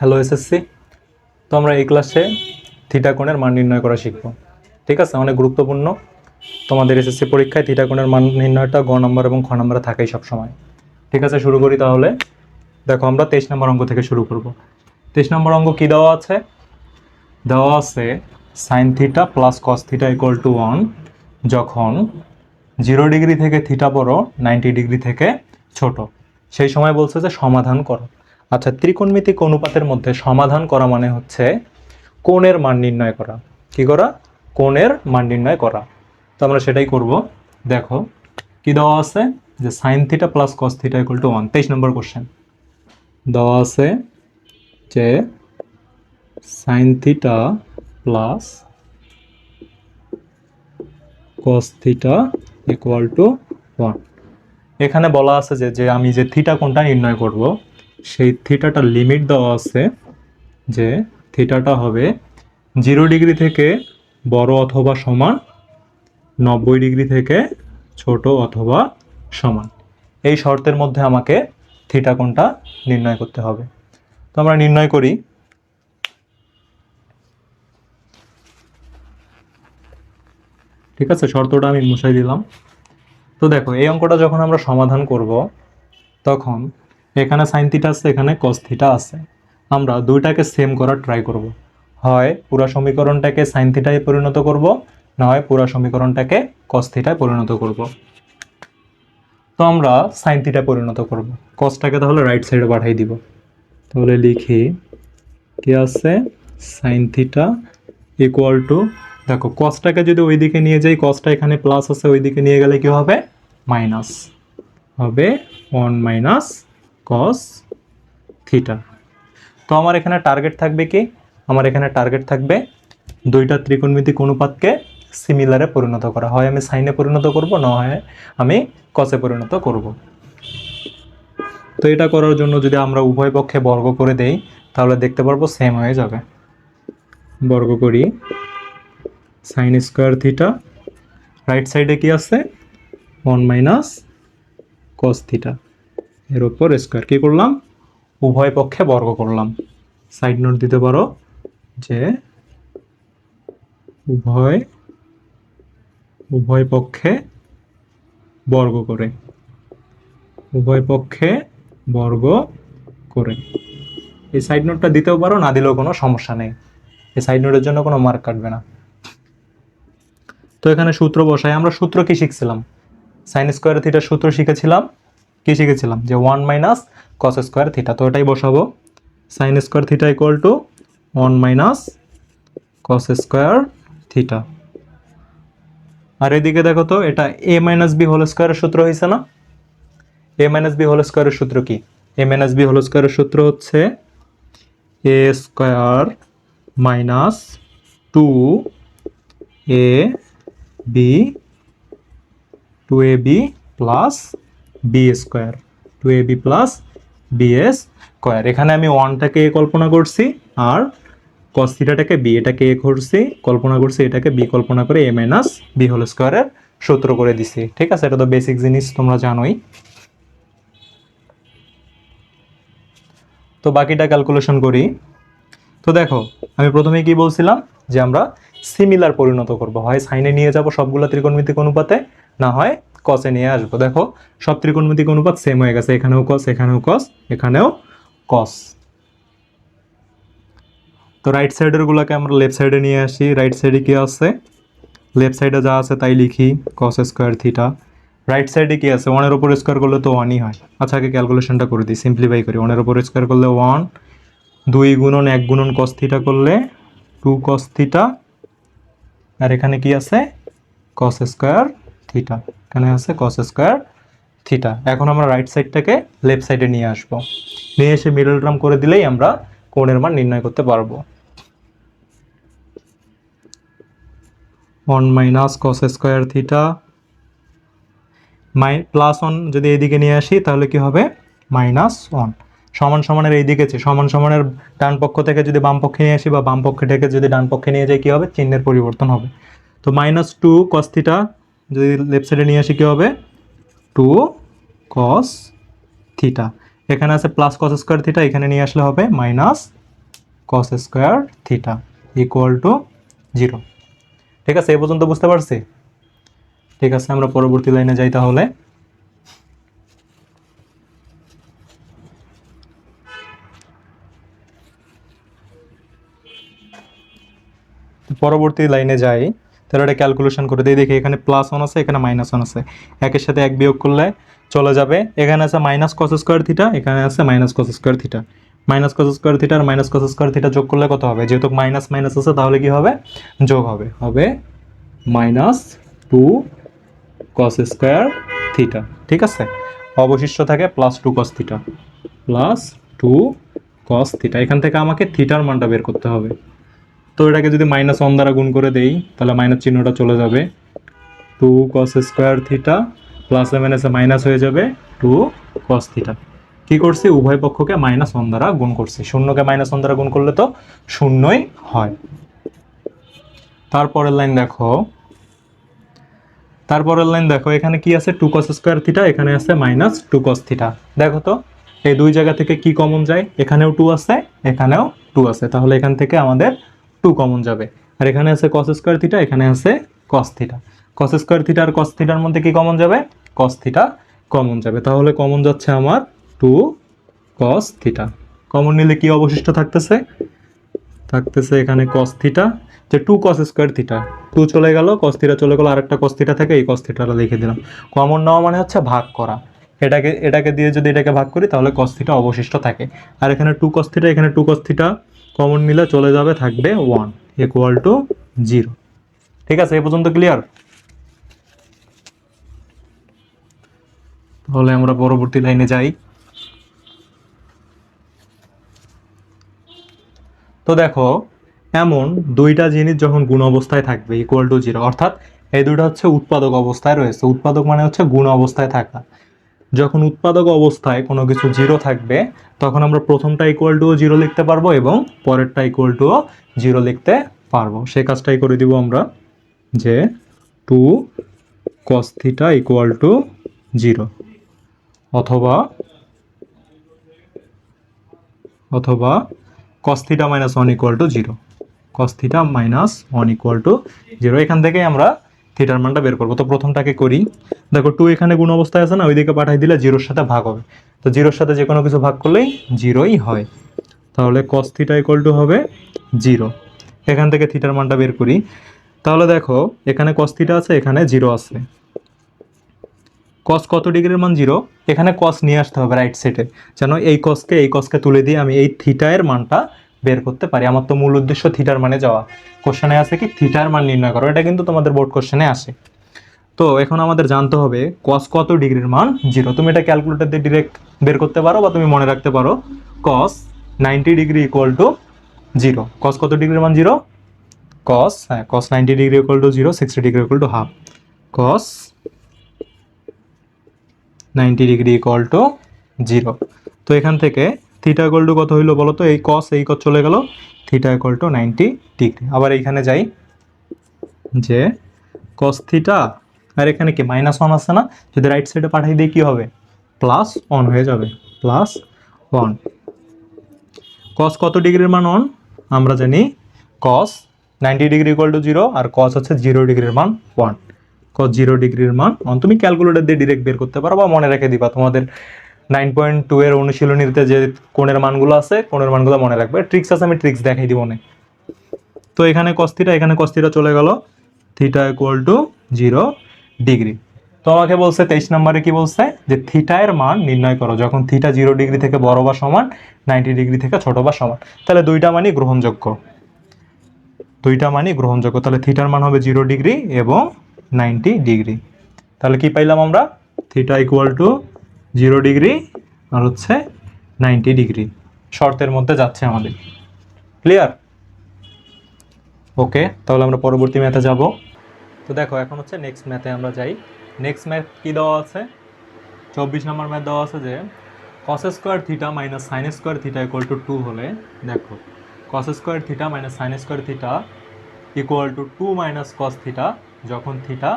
Hello SSC. তো আমরা এই ক্লাসে থিটা কোণের মান নির্ণয় করা শিখব। ঠিক আছে, অনেক গুরুত্বপূর্ণ। তোমাদের এসএসসি পরীক্ষায় থিটা কোণের মান নির্ণয়টা গ নম্বর এবং খ নম্বরে থাকেই সবসময়। ঠিক আছে, শুরু করি তাহলে। দেখো, আমরা 23 নম্বর অঙ্ক থেকে শুরু করব। 23 নম্বর অঙ্ক কি দেওয়া আছে? দেওয়া আছে sine theta plus cos theta equal to 1 যখন 0 ডিগ্রি থেকে থিটা বড় 90 ডিগ্রি থেকে ছোট, সেই সময় বলছে যে সমাধান করো। আচ্ছা, ত্রিকোণমিতিক অনুপাতের মধ্যে সমাধান করা মানে হচ্ছে কোণের মান নির্ণয় করা। কি করা? কোণের মান নির্ণয় করা। তো আমরা সেটাই করব। দেখো কি দেওয়া আছে, যে sine theta plus cos theta equal to 1। 23 number question দেওয়া আছে যে sine theta plus cos theta equal to 1। এখানে বলা আছে যে আমি যে থিটা কোণটা নির্ণয় করব, সেই থিটাটার লিমিট দেওয়া আছে যে থিটাটা হবে 0 ডিগ্রি থেকে বড় অথবা সমান, 90 ডিগ্রি থেকে ছোট অথবা সমান। এই শর্তের মধ্যে আমাকে থিটা কোণটা নির্ণয় করতে হবে। তো আমরা নির্ণয় করি। ঠিক আছে, শর্তটা আমি মুছাই দিলাম। তো দেখো, এই অঙ্কটা যখন আমরা সমাধান করব, তখন এখানে সাইন থিটা আছে, এখানে কস থিটা আছে। আমরা দুইটাকে সেম করার ট্রাই করব। হয় পুরো সমীকরণটাকে সাইন থিটায় পরিণত করব, না হয় পুরো সমীকরণটাকে কস থিটায় পরিণত করব। তো আমরা সাইন থিটায় পরিণত করব। কসটাকে তাহলে রাইট সাইডে পাঠিয়ে দিব। তাহলে লিখি কি আছে, সাইন থিটা ইকুয়াল টু, দেখো কসটাকে যদি ওইদিকে নিয়ে যাই, কসটা এখানে প্লাস আছে, ওইদিকে নিয়ে গেলে কি হবে? মাইনাস হবে 1 মাইনাস কস থিটা। তো আমার এখানে টার্গেট থাকবে কি? আমার এখানে টার্গেট থাকবে দুইটা ত্রিকোণমিতিক অনুপাতকে সিমিলারে পরিণত করা। হয় আমি সাইনে পরিণত করব, না হয় আমি কসে পরিণত করব। তো এটা করার জন্য যদি আমরা উভয় পক্ষে বর্গ করে দেই, তাহলে দেখতে পারবো সেম হয়ে যাবে। বর্গ করি সাইন স্কোয়ার থিটা, রাইট সাইডে কি আছে? 1 মাইনাস কস থিটা, এর উপর স্কোয়ার। কি করলাম? উভয় পক্ষে বর্গ করলাম। সাইড নোট দিতে পারো যে উভয় পক্ষে বর্গ করে, উভয় পক্ষে বর্গ করে। এই সাইড নোটটা দিতেও পারো, না দিলেও কোনো সমস্যা নেই। এই সাইড নোটের জন্য কোনো মার্ক কাটবে না। তো এখানে সূত্র বসাই। আমরা সূত্র কি শিখছিলাম? সাইন স্কোয়ার থিটার সূত্র শিখেছিলাম। কি শিখেছিলাম? যে 1 মাইনাস কস স্কোয়ার থিটা। তো এটাই বসাবো। Sine square theta equal to 1 minus cos square theta. আর এদিকে দেখো তো, এটা এ মাইনাস বি হোল স্কোয়ারের সূত্র হয়েছে না? এ মাইনাস বি হোল স্কোয়ারের সূত্র কি? এ মাইনাস বি হোল স্কোয়ারের সূত্র হচ্ছে a square minus 2ab plus b square, 2ab plus b square. এখানে আমি ওয়ানটাকে এ কল্পনা করছি, আর কস থিটাটাকে বি, এটাকে এ করছি কল্পনা করছি, এটাকে বি কল্পনা করে এ মাইনাস বি হোল স্কোয়ারের সূত্র করে দিছি। ঠিক আছে, এটা তো বেসিক জিনিস, তোমরা জানোই। তো বাকিটা ক্যালকুলেশন করি। তো দেখো, আমি প্রথমে কি বলছিলাম, যে আমরা সিমিলার পরিণত করব। হয় সাইনে নিয়ে যাব সবগুলো ত্রিকোণমিতিক অনুপাতে, না হয় কসে নিয়ে আসবো। দেখো, সব ত্রিকোণমিতিক অনুপাত সেম হয়ে গেছে। এখানেও কস, এখানেও কস, এখানেও কস। তো রাইট সাইডের গুলোকে আমরা লেফট সাইডে নিয়ে আসি। রাইট সাইডে কি আছে? লেফট সাইডে যা আছে তাই লিখি, কস স্কোয়ার থিটা। রাইট সাইডে কি আছে? 1 এর উপর স্কোয়ার করলে তো 1ই হয়। আচ্ছা, আগে ক্যালকুলেশনটা করে দিই, সিম্পলিফাই করি। 1 এর উপর স্কোয়ার করলে 1, 2 গুণন 1 গুণন কস থিটা করলে 2 কস থিটা, আর এখানে কি আছে? কস স্কোয়ার থিটা। এখানে আছে কস স্কোয়ার থিটা। এখন আমরা রাইট সাইডটাকে লেফট সাইডে নিয়ে আসবো। নিয়ে এসে মিডল টার্ম করে দিলেই আমরা কোণের মান নির্ণয় করতে পারবো। 1 minus cos square theta plus 1 যদি এইদিকে নিয়ে আসি, তাহলে কি হবে? মাইনাস 1। সমান সমানের এইদিকে সমান সমানের ডান পক্ষ থেকে যদি বাম পক্ষে নিয়ে আসি, বা বাম পক্ষ থেকে যদি ডান পক্ষে নিয়ে যাই, কি হবে? চিহ্নের পরিবর্তন হবে। তো মাইনাস 2 কস থিটা যদি লেফট সাইডে নিয়ে আসি, কি হবে? 2 কস থিটা। এখানে আছে প্লাস কস স্কোয়ার থিটা, এখানে নিয়ে আসলে হবে minus cos square theta equal to 0। ঠিক আছে, এই পর্যন্ত বুঝতে পারছি? ঠিক আছে, আমরা পরবর্তী লাইনে যাই তাহলে। পরবর্তী লাইনে যাই, তাহলে এটা ক্যালকুলেশন করে দিই। দেখি এখানে +1 আছে, এখানে -1 আছে, একের সাথে এক বিয়োগ করলে চলে যাবে। এখানে আছে মাইনাস কস স্কোয়ার থিটা, এখানে আছে minus cos square theta. Minus cos square theta আর মাইনাস কস স্কোয়ার থিটা যোগ করলে কত হবে? যেহেতু মাইনাস মাইনাস আছে তাহলে কি হবে? যোগ হবে, হবে -2 কস স্কোয়ার থিটা। ঠিক আছে, অবশিষ্ট থাকে +2 কস থিটা, +2 কস থিটা। এখান থেকে আমাকে থিটার মানটা বের করতে হবে। তো এটাকে যদি -1 দ্বারা গুণ করে দেই তাহলে মাইনাস চিহ্নটা চলে যাবে, 2 কস স্কোয়ার থিটা প্লাসে মাইনাসে মাইনাস হয়ে যাবে 2 কস থিটা। কি করছি? উভয় পক্ষকে -1 দ্বারা গুণ করছি। শূন্যকে -1 দ্বারা গুণ করলে তো শূন্যই হয়। তারপরের লাইন দেখো, এখানে কি আছে? 2 কস স্কোয়ার থিটা, এখানে আছে -2 কস থিটা। দেখো তো এই দুই জায়গা থেকে কি কমন যায়? এখানেও 2 আছে, এখানেও 2 আছে, তাহলে এখান থেকে আমাদের 2 কমন যাবে। আর এখানে আছে কস স্কোয়ার থিটা, এখানে আছে cos theta. Cos square theta আর কস থিটার মধ্যে কি কমন যাবে? কস থিটা কমন যাবে। তাহলে কমন যাচ্ছে আমার 2 কস থিটা। কমন নিলে কি অবশিষ্ট থাকতেছে? এখানে কস থিটা, যে 2 কস স্কোয়ার থিটা, 2 চলে গেল, কস থিটা চলে গেল, আরেকটা কস থিটা থেকে এই কস থিটাটা লিখে দিলাম। কমন নেওয়া মানে হচ্ছে ভাগ করা। এটাকে দিয়ে যদি এটাকে ভাগ করি তাহলে কস থিটা অবশিষ্ট থাকে। আর এখানে 2 কস থিটা, এখানে 2 কস থিটা কমন নিলে চলে যাবে, থাকবে 1 ইকুয়াল টু 0। ঠিক আছে, এই পর্যন্ত ক্লিয়ার? তাহলে আমরা পরবর্তী লাইনে যাই। তো দেখো, এমন দুইটা জিনিস যখন গুণ অবস্থায় থাকবে ইকুয়াল টু 0, অর্থাৎ এই দুইটা হচ্ছে উৎপাদক অবস্থায় রয়েছে। উৎপাদক মানে হচ্ছে গুণ অবস্থায় থাকা। যখন উৎপাদক অবস্থায় কোনো কিছু 0 থাকবে তখন আমরা প্রথমটা ইকুয়াল টু 0 লিখতে পারবো এবং পরেরটা ইকুয়াল টু 0 লিখতে পারবো। সেই কাজটাই করে দিব আমরা, যে 2 cos থিটা ইকুয়াল টু 0, অথবা cos theta minus 1 equal to 0, cos theta minus 1 equal to 0। এখান থেকেই আমরা থিটার মানটা বের করবো। তো প্রথমটাকে করি। দেখো 2 এখানে গুণ অবস্থায় আছে না, ওইদিকে পাঠাই দিলে 0-র সাথে ভাগ হবে। তো 0-র সাথে যে কোনো কিছু ভাগ করলেই 0ই হয়। তাহলে cos থিটা ইকুয়াল টু হবে 0। এখান থেকে থিটার মানটা বের করি। তাহলে দেখো এখানে cos থিটা আছে, এখানে 0 আছে। cos কত ডিগ্রির মান 0? এখানে cos নিয়ে আসতে হবে রাইট সাইডে, যেন এই cosকে তুলে দিয়ে আমি এই থিটা এর মানটা বের করতে পারি। আমার তো মূল উদ্দেশ্য থিটার মানে যাওয়া। কোশ্চেনে আছে কি থিটার মান নির্ণয় করো, এটা কিন্তু তোমাদের বোর্ড কোশ্চেনে আসে। তো এখন আমাদের জানতে হবে cos কত ডিগ্রির মান 0। তুমি এটা ক্যালকুলেটর দিয়ে ডিরেক্ট বের করতে পারো বা তুমি মনে রাখতে পারো cos 90 degree equal to 0। cos কত ডিগ্রির মান 0? cos 90 degree equal to 0, 60 degree equal to half. cos 90 degree equal to 0। তো এখান থেকে থিটা ইকুয়াল টু কত হইলো বলো তো? এই cos চলে গেল, থিটা ইকুয়াল টু 90 ডিগ্রি। আবার এইখানে যাই, যে cos থিটা, আর এখানে কি -1 আছে না, যদি রাইট সাইডে পাঠিয়ে দিই কি হবে? +1 হয়ে যাবে, +1। cos কত ডিগ্রির মান 1? আমরা জানি cos 90 ডিগ্রি ইকুয়াল টু 0, আর cos হচ্ছে 0 ডিগ্রির মান 1। cos 0 ডিগ্রির মান 1 তুমি ক্যালকুলেটর দিয়ে ডিরেক্ট বের করতে পারো বা মনে রেখে দিবা। তোমাদের 9.2 এর অনুশীলনীতে যে কোণের মানগুলো আছে, কোণের মানগুলো মনে রাখবে। ট্রিক্স আছে, আমি ট্রিক্স দেখাই দিব না। তো এখানে cos থিটা, এখানে cos থিটা চলে গেল, থিটা ইকুয়াল টু 0 ডিগ্রি। তো আমাকে বলছে 23 নম্বরে কি বলছে, যে থিটা এর মান নির্ণয় করো যখন থিটা 0 ডিগ্রি থেকে বড় বা সমান, 90 ডিগ্রি থেকে ছোট বা সমান। তাহলে দুইটা মানই গ্রহণযোগ্য, তাহলে থিটার মান হবে 0 ডিগ্রি এবং 90 ডিগ্রি। তাহলে কি পাইলাম আমরা? থিটা ইকুয়াল টু 0 ডিগ্রি আর হচ্ছে 90 ডিগ্রি। শর্তের মধ্যে যাচ্ছে আমাদের। ক্লিয়ার? ওকে, তাহলে আমরা পরবর্তী ম্যাথে যাব। তো দেখো এখন হচ্ছে নেক্সট ম্যাথে আমরা যাই। নেক্সট ম্যাথ কি দেওয়া আছে? 24 নম্বর ম্যাথ দেওয়া আছে যে cos square theta minus sine square theta equal two 2 হলে, দেখো cos square theta minus sine square theta equal two 2 minus cos theta, যখন থিটা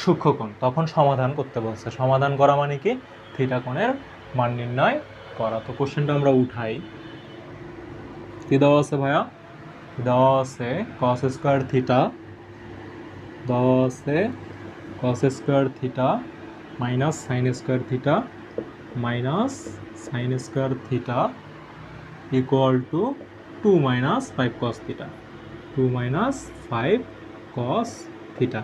সূক্ষ্মকোণ, তখন সমাধান করতে বলছে। সমাধান করা মানে কি? থিটা কোণের মান নির্ণয় করা। তো কোশ্চেনটা আমরা উঠাই। কি দেওয়া আছে ভাইয়া? দেওয়া আছে কস স্কোয়ার থিটা, দেওয়া আছে কস square theta minus sine square theta minus sine square theta equal two 2 minus 5 cos theta, 2 minus 5 cos theta.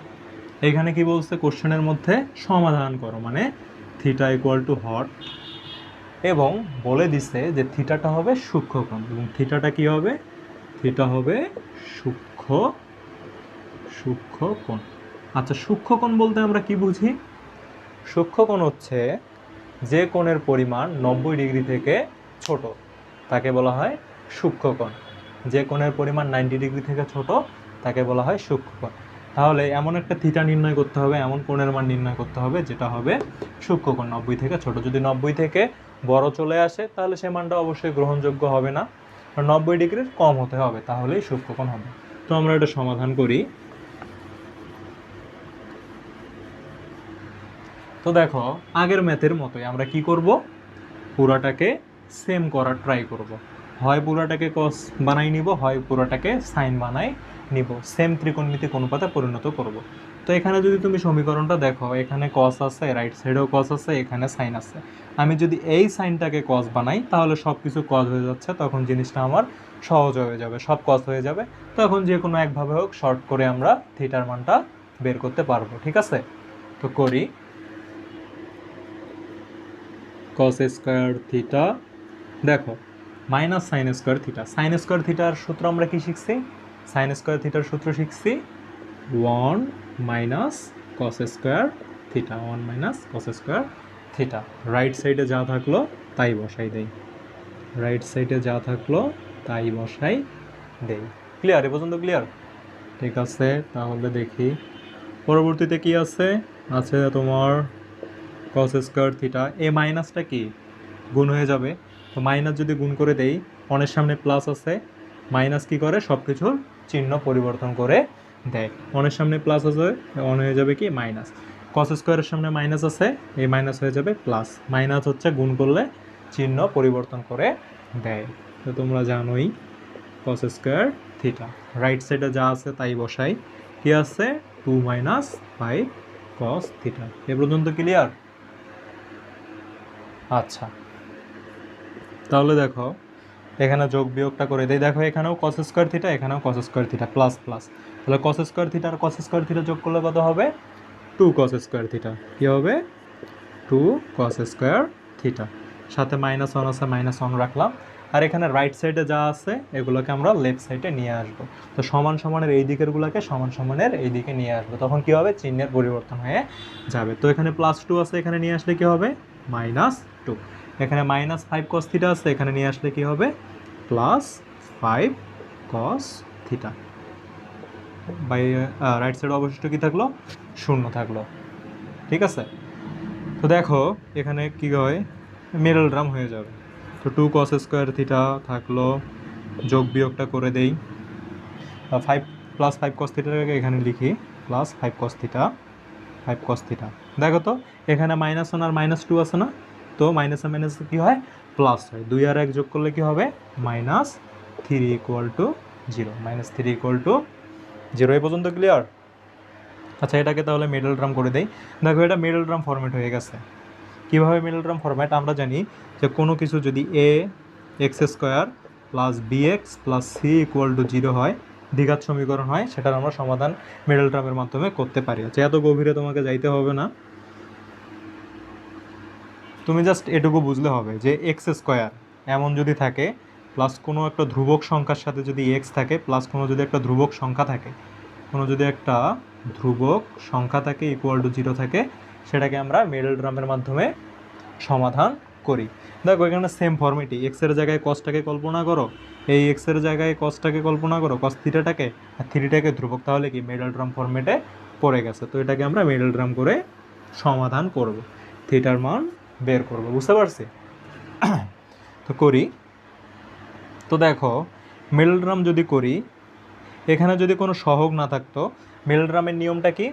এখানে কি বলছে কোশ্চেনের মধ্যে সমাধান করো, মানে থিটা ইকুয়াল টু হট, এবং বলে দিছে যে থিটাটা হবে সূক্ষ্মকোণ, এবং থিটাটা কি হবে? থিটা হবে সূক্ষ্মকোণ। আচ্ছা, সূক্ষ্মকোণ বলতে আমরা কি বুঝি? সূক্ষ্মকোণ হচ্ছে যে কোণের পরিমাণ 90 ডিগ্রি থেকে ছোট তাকে বলা হয় সূক্ষ্মকোণ। যে কোণের পরিমাণ 90 ডিগ্রি থেকে ছোট তাকে বলা হয় সূক্ষ্মকোণ। তাহলে এমন একটা থিটা নির্ণয় করতে হবে, এমন কোণের মান নির্ণয় করতে হবে যেটা হবে সূক্ষ্মকোণ, 90 থেকে ছোট। যদি 90 থেকে বড় চলে আসে তাহলে সে মানটা অবশ্যই গ্রহণযোগ্য হবে না, 90 ডিগ্রির কম হতে হবে, তাহলেই সূক্ষ্মকোণ হবে। তো আমরা এটা সমাধান করি। তো দেখো, আগের ম্যাথের মতোই আমরা কি করব? পুরাটাকে সেম করার ট্রাই করব। হয় পুরাটাকে কস বানাই নিব, হয় পুরাটাকে সাইন বানাই নিব, সেম ত্রিকোণমিতিক অনুপাতে পরিণত করব। তো এখানে যদি তুমি সমীকরণটা দেখো, এখানে কস আছে, রাইট সাইডেও কস আছে, এখানে সাইন আছে। আমি যদি এই সাইনটাকে কস বানাই তাহলে সব কিছু কস হয়ে যাচ্ছে, তখন জিনিসটা আমার সহজ হয়ে যাবে, সব কস হয়ে যাবে। তখন যে কোনো একভাবে হোক শর্ট করে আমরা থিটার মানটা বের করতে পারবো। ঠিক আছে, তো করি। কস স্কোয়ার থিটা, দেখো minus sine square theta. Sine square থিটার সূত্র আমরা কি শিখছি? সাইন স্কোয়ার থিটার সূত্র শিখছি 1 minus cos square theta, 1 minus cos square theta. Right সাইডে যা থাকলো তাই বসাই দেই, রাইট সাইডে যা থাকলো তাই বসাই দেই। ক্লিয়ার? এ পর্যন্ত ক্লিয়ার? ঠিক আছে, তাহলে দেখি পরবর্তীতে কি আছে। আছে তোমার কস স্কোয়ার থিটা, এ মাইনাসটা কি গুণ হয়ে যাবে, তো মাইনাস যদি গুণ করে দেই, অনের সামনে প্লাস আছে, মাইনাস কি করে সব কিছুর চিহ্ন পরিবর্তন করে দেয়। অনের সামনে প্লাস আছে, অন হয়ে যাবে কি মাইনাস। কস স্কোয়ারের সামনে মাইনাস আছে, এই মাইনাস হয়ে যাবে প্লাস। মাইনাস হচ্ছে গুণ করলে চিহ্ন পরিবর্তন করে দেয়, তো তোমরা জানোই কস স্কোয়ার থিটা। রাইট সাইডে যা আছে তাই বসাই, কি আছে 2 মাইনাস 5 কস থিটা। এ পর্যন্ত ক্লিয়ার? আচ্ছা, তাহলে দেখো এখানে যোগ বিয়োগটা করে দিই। দেখো এখানেও কস স্কোয়ার থিটা, এখানেও কস স্কোয়ার থিটা, প্লাস প্লাস। তাহলে কস স্কোয়ার থিটা আর কস স্কোয়ার থিটা যোগ করলে কত হবে? 2 কস স্কোয়ার থিটা। কী হবে? 2 কস স্কোয়ার থিটা। সাথে মাইনাস 1 আছে, মাইনাস 1 রাখলাম। আর এখানে রাইট সাইডে যা আছে এগুলোকে আমরা লেফট সাইডে নিয়ে আসবো। তো সমান সমানের এই দিকেরগুলোকে সমান সমানের এই দিকে নিয়ে আসবো, তখন কি হবে? চিহ্নের পরিবর্তন হয়ে যাবে। তো এখানে প্লাস 2 আছে, এখানে নিয়ে আসলে কি হবে? মাইনাস 2। এখানে মাইনাস 5 কস থিটা আছে, এখানে নিয়ে আসলে কি হবে? Plus 5 cos theta. By right সাইডে অবশিষ্ট কি থাকলো? 0 থাকলো। ঠিক আছে, তো দেখো এখানে কি হয়? মিডল টার্ম হয়ে যাবে। তো 2 কস স্কোয়ার থিটা থাকলো, যোগ বিয়োগটা করে দেই। 5 প্লাস 5 কস থিটাটাকে এখানে লিখি, plus 5 cos theta, 5 cos theta. দেখো তো এখানে মাইনাস 1 আর মাইনাস 2 আছে না, তো মাইনাসে মাইনাসে কী হয়? প্লাস হয়। 2 আর 1 যোগ করলে কি হবে? Minus 3 equal to 0, minus 3 equal to 0। এই পর্যন্ত ক্লিয়ার? আচ্ছা, এটাকে তাহলে মিডল টার্ম করে দেই। দেখো এটা মিডল টার্ম ফরম্যাট হয়ে গেছে। কীভাবে মিডল টার্ম ফরম্যাট? আমরা জানি যে কোনো কিছু যদি a x square plus b x plus c equal to 0 হয়, দ্বিঘাত সমীকরণ হয়, সেটার আমরা সমাধান মিডল টার্মের মাধ্যমে করতে পারি। আচ্ছা, এত গভীরে তোমাকে যাইতে হবে না, তুমি জাস্ট এটুকু বুঝলে হবে যে এক্স স্কোয়ার এমন যদি থাকে, প্লাস কোনো একটা ধ্রুবক সংখ্যার সাথে যদি এক্স থাকে, প্লাস কোনো যদি একটা ধ্রুবক সংখ্যা থাকে, কোনো যদি একটা ধ্রুবক সংখ্যা থাকে ইকুয়াল টু 0 থাকে, সেটাকে আমরা মিডল টার্মের মাধ্যমে সমাধান করি। দেখো এখানে সেম ফর্মেটই, এক্সের জায়গায় কসটাকে কল্পনা করো, এই এক্সের জায়গায় কসটাকে কল্পনা করো, কস থিটাটাকে, আর থ্রিটাকে ধ্রুবক, তাহলে কি মিডল টার্ম ফর্মেটে পড়ে গেছে। তো এটাকে আমরা মিডল টার্ম করে সমাধান করব, থিটার মান বের করব। বুঝতে পারছি? তো করি। তো দেখো মিডল টার্ম যদি করি, এখানে যদি কোনো সহগ না থাকতো, মিডল টার্মের নিয়মটা কি?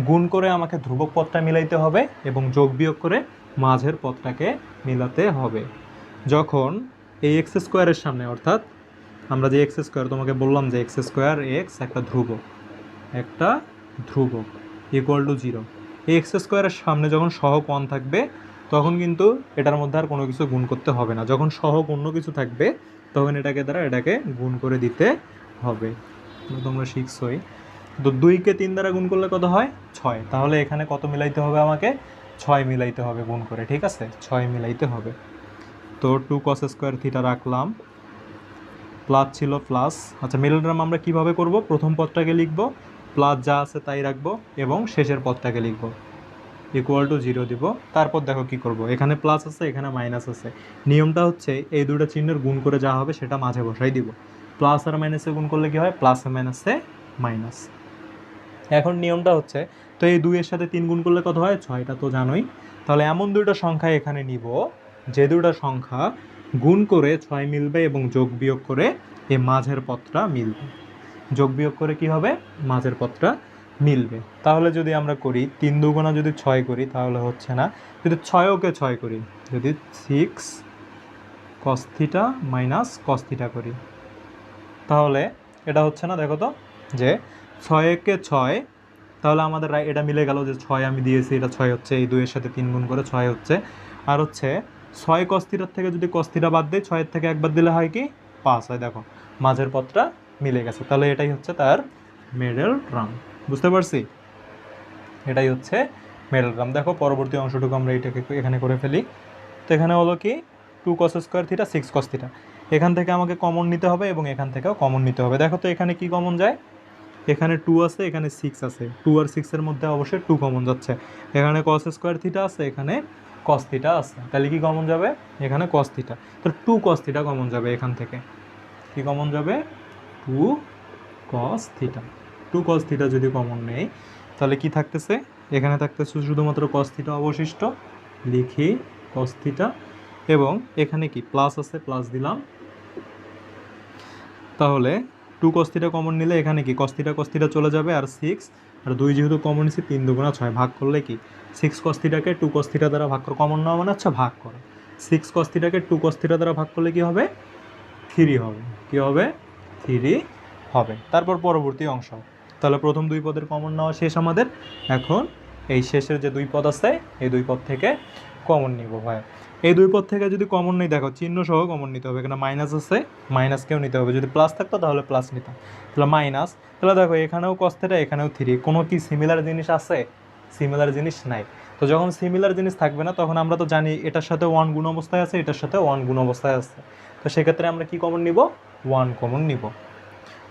গুণ করে আমাকে ধ্রুবক পদটা মিলাইতে হবে এবং যোগ বিয়োগ করে মাঝের পদটাকে মিলাতে হবে। যখন এই এক্স স্কোয়ারের সামনে, অর্থাৎ আমরা যে এক্স স্কোয়ার তোমাকে বললাম যে এক্স স্কোয়ার এক্স একটা ধ্রুবক ইকুয়াল টু 0। এই এক্স স্কোয়ারের সামনে যখন সহগ 1 থাকবে তখন কিন্তু এটার মধ্যে আর কোনো কিছু গুণ করতে হবে না। যখন সহগ অন্য কিছু থাকবে তখন এটাকে গুণ করে দিতে হবে। তোমরা শিখছোই। তো 2কে 3 দ্বারা গুণ করলে কত হয়? 6। তাহলে এখানে কত মিলাইতে হবে আমাকে? 6 মিলাইতে হবে গুণ করে, ঠিক আছে? 6 মিলাইতে হবে। তো 2 cos স্কোয়ার থিটা রাখলাম, প্লাস ছিল প্লাস। আচ্ছা, মিডল টার্ম আমরা কীভাবে করব? প্রথম পদটাকে লিখব, প্লাস যা আছে তাই রাখবো এবং শেষের পদটাকে লিখব, ইকুয়াল টু 0 দিব। তারপর দেখো কি করব, এখানে প্লাস আছে এখানে মাইনাস আছে। নিয়মটা হচ্ছে এই দুটো চিহ্নের গুণ করে যা হবে সেটা মাঝে বসাই দিব। প্লাস আর মাইনাসে গুণ করলে কি হয়? প্লাস আর মাইনাসে মাইনাস। এখন নিয়মটা হচ্ছে, তো এই 2 এর সাথে 3 গুণ করলে কত হয়? 6। এটা তো জানোই। তাহলে এমন দুটো সংখ্যা এখানে নিব যে দুটো সংখ্যা গুণ করে 6 মিলবে এবং যোগ বিয়োগ করে এই মাঝের পদটা মিলবে। যোগ বিয়োগ করে কি হবে? মাঝের পদটা মিলবে। তাহলে যদি আমরা করি 3 দুগুণা যদি 6 করি তাহলে হচ্ছে না। যদি 6কে 6 করি, যদি 6 cos theta minus cos theta করি তাহলে এটা হচ্ছে না। দেখো তো যে 6কে 6, তাহলে আমাদের এটা মিলে গেল যে 6 আমি দিয়েছি, এটা 6 হচ্ছে, এই 2 এর সাথে 3 গুণ করে 6 হচ্ছে। আর হচ্ছে 6 cos থিটার থেকে যদি cos থিটা বাদ দেয়, 6 এর থেকে একবার দিলে হয় কি? 5 হয়। দেখো মাঝের পদটা মিলে গেছে। তাহলে এটাই হচ্ছে তার মিডল টার্ম। বুঝতে পারছি? এটাই হচ্ছে মিডল টার্ম। দেখো পরবর্তী অংশটুকু আমরা এটাকে এখানে করে ফেলি। তো এখানে হলো কি 2 cos square theta 6 cos theta. এখান থেকে আমাকে কমন নিতে হবে এবং এখান থেকেও কমন নিতে হবে। দেখো তো এখানে কি কমন যায়? এখানে 2 আছে এখানে 6 আছে, 2 আর 6 এর মধ্যে অবশ্যই 2 কমন যাচ্ছে। এখানে cos স্কোয়ার থিটা আছে এখানে cos থিটা আছে, তাহলে কি কমন যাবে? এখানে cos থিটা। তো 2 cos থিটা কমন যাবে এখান থেকে। কি কমন যাবে? 2 cos থিটা। 2 cos থিটা যদি কমন নেই তাহলে কি থাকতেছে? এখানে থাকতেছে শুধুমাত্র cos থিটা অবশিষ্ট। লিখি cos থিটা এবং এখানে কি প্লাস আছে, প্লাস দিলাম। তাহলে 2 cos থিটা কমন নিলে এখানে কি cos থিটা চলে যাবে, আর 6 আর 2 যেহেতু কমন নিছি 3 দুগুণা 6, ভাগ করলে কি 6 cos থিটাকে 2 cos থিটা দ্বারা ভাগ করে, কমন নেওয়া মানে হচ্ছে ভাগ করা। 6 cos থিটাকে 2 cos থিটা দ্বারা ভাগ করলে কি হবে? 3 হবে। কি হবে? 3 হবে। তারপর পরবর্তী অংশ। তাহলে প্রথম 2 পদের কমন নেওয়া শেষ আমাদের। এখন এই শেষের যে 2 পদ আছে এই 2 পদ থেকে কমন নিব ভাই। এই 2 পদ থেকে যদি কমন নেই, দেখো চিহ্ন সহ কমন নিতে হবে। এখানে মাইনাস আছে, মাইনাসকেও নিতে হবে। যদি প্লাস থাকতো তাহলে প্লাস নিতাম, তাহলে মাইনাস। তাহলে দেখো এখানেও cos থিটা এখানেও 3, কোনো কি সিমিলার জিনিস আছে? সিমিলার জিনিস নাই। তো যখন সিমিলার জিনিস থাকবে না তখন আমরা তো জানি এটার সাথে 1 গুণ অবস্থায় আছে, এটার সাথে 1 গুণ অবস্থায় আছে। তো সেক্ষেত্রে আমরা কি কমন নিব? 1 কমন নিব।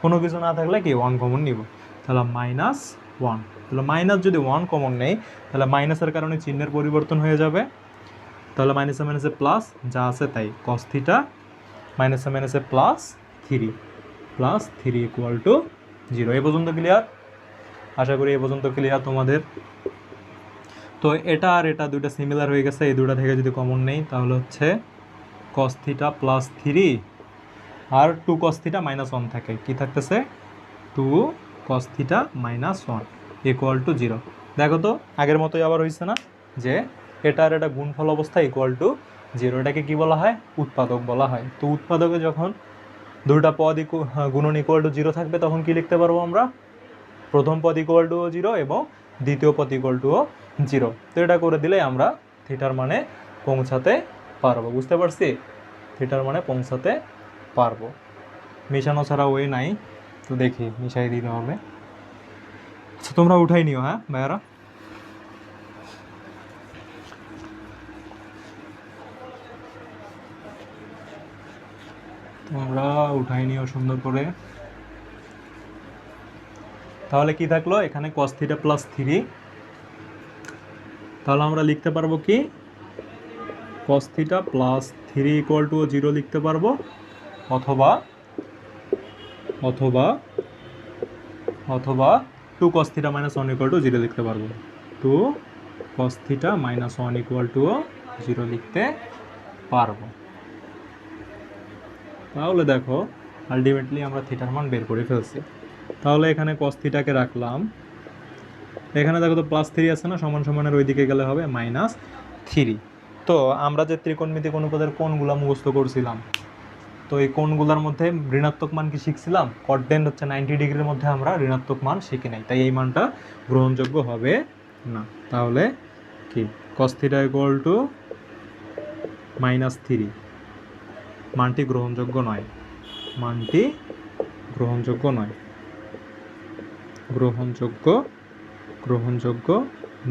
কোনো কিছু না থাকলে কি 1 কমন নিব। তাহলে -1। তাহলে মাইনাস যদি 1 কমন নেই তাহলে মাইনাসের কারণে চিহ্নের পরিবর্তন হয়ে যাবে। তাহলে মাইনাসে মাইনাসে প্লাস, যা আছে তাই। cos থিটা মাইনাসে মাইনাসে +3 ইকুয়াল টু 0। এ পর্যন্ত ক্লিয়ার? আশা করি এ পর্যন্ত ক্লিয়ার তোমাদের। তো এটা আর এটা দুইটা সিমিলার হয়ে গেছে। এই দুটা থেকে যদি কমন নেই তাহলে হচ্ছে cos থিটা +3 আর 2 cos থিটা -1 থাকে। কি থাকতেছে? 2 cos থিটা -1 ইকুয়াল টু 0। দেখো তো আগের মতোই আবার হয়েছে না যে এটা আর এটা গুণফল অবস্থা ইকুয়াল টু 0। এটাকে কি বলা হয়? উৎপাদক বলা হয়। তো উৎপাদকে যখন দুটা পদ গুণন ইকুয়াল টু 0 থাকবে তখন কি লিখতে পারবো আমরা? প্রথম পদ ইকুয়াল টু 0 এবং দ্বিতীয় পদ ইকুয়াল টু 0। তো এটা করে দিলে আমরা থিটার মানে পৌঁছাতে পারবো। বুঝতে পারছি? থিটার মানে পৌঁছাতে পারবো। মিশানো ছাড়া ওয়ে নাই। তো দেখি মিশাই দিতে হবে। আচ্ছা তোমরা উঠাই নিও, হ্যাঁ ভাইয়ারা। তোমরা উঠাই নিও সুন্দর করে। তাহলে কি থাকলো? এখানে cos থিটা +3। তাহলে আমরা লিখতে পারবো কি cos থিটা +3 ইকুয়াল টু 0 লিখতে পারবো, অথবা অথবা অথবা 2 cos থিটা -1 ইকুয়াল টু 0 লিখতে পারবো। 2 cos থিটা -1 ইকুয়াল টু 0 লিখতে পারবো। তাহলে দেখো আলটিমেটলি আমরা থিটার মান বের করে ফেলছি। তাহলে এখানে cos থিটাকে রাখলাম, এখানে দেখো তো +3 আছে না, সমান সমানের ওই দিকে গেলে হবে -3। তো আমরা যে ত্রিকোণমিতিক অনুপাতের কোণগুলো মুখস্থ করছিলাম, তো তো এই কোণগুলোর মধ্যে ঋণাত্মক মান কি শিখছিলাম, কটেন হচ্ছে 90 ডিগ্রির মধ্যে আমরা ঋণাত্মক মান শিখি নাই, তাই এই মানটা গ্রহণযোগ্য হবে না। তাহলে কি cos θ = -3, মানটি গ্রহণযোগ্য নয়, মানটি গ্রহণযোগ্য নয়, গ্রহণযোগ্য